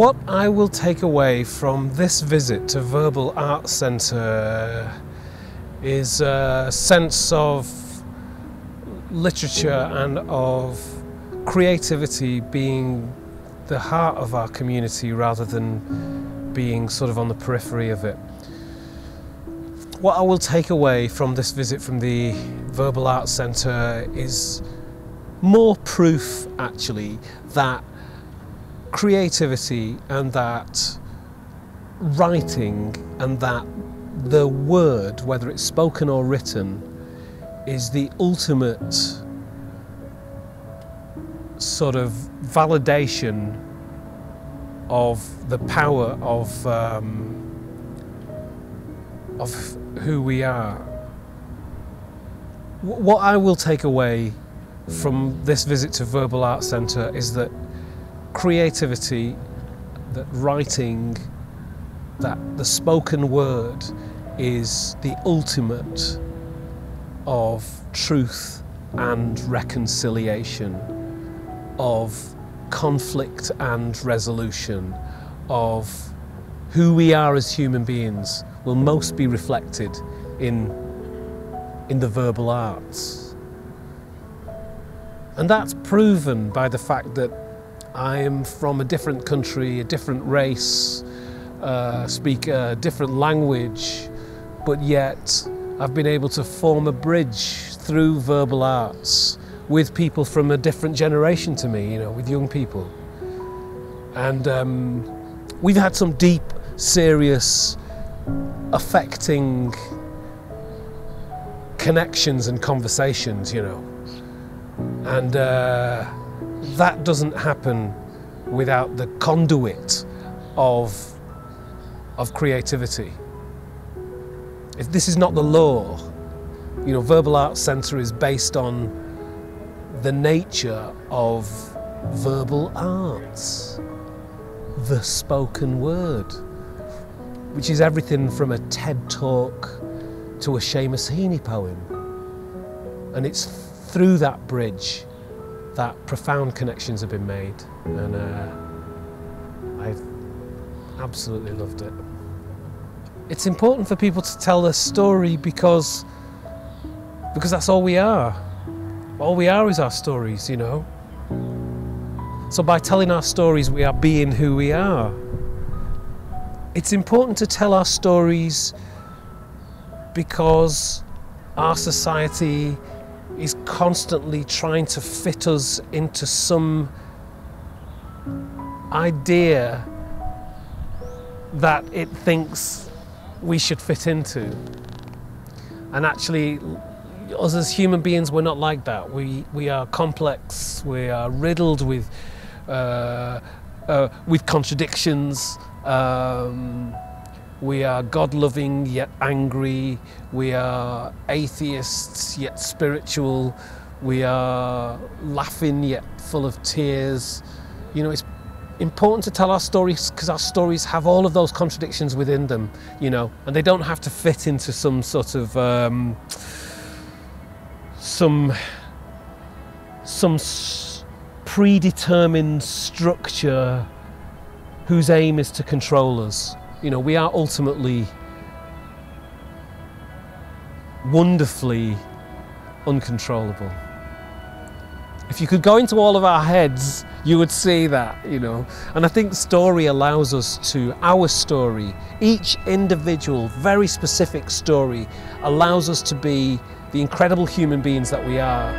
What I will take away from this visit to Verbal Arts Centre is a sense of literature and of creativity being the heart of our community rather than being sort of on the periphery of it. What I will take away from this visit from the Verbal Arts Centre is more proof, actually, that creativity and that writing and that the word, whether it's spoken or written, is the ultimate sort of validation of the power of who we are. What I will take away from this visit to Verbal Arts Centre is that creativity, that writing, that the spoken word is the ultimate of truth and reconciliation, of conflict and resolution, of who we are as human beings will most be reflected in the verbal arts. And that's proven by the fact that I am from a different country, a different race, speak a different language, but yet I've been able to form a bridge through verbal arts with people from a different generation to me, with young people. And we've had some deep, serious, affecting connections and conversations, and that doesn't happen without the conduit of creativity. If this is not the law, Verbal Arts Centre is based on the nature of verbal arts, the spoken word, which is everything from a TED talk to a Seamus Heaney poem. And it's through that bridge that profound connections have been made, and I've absolutely loved it. It's important for people to tell their story because that's all we are. All we are is our stories, So by telling our stories, we are being who we are. It's important to tell our stories because our society is constantly trying to fit us into some idea that it thinks we should fit into. And actually, us as human beings, we're not like that. We are complex, we are riddled with contradictions. We are God-loving yet angry. We are atheists yet spiritual. We are laughing yet full of tears. It's important to tell our stories because our stories have all of those contradictions within them, and they don't have to fit into some sort of some predetermined structure whose aim is to control us. We are ultimately wonderfully uncontrollable. If you could go into all of our heads, you would see that, And I think story allows us to, our story, each individual, very specific story, allows us to be the incredible human beings that we are.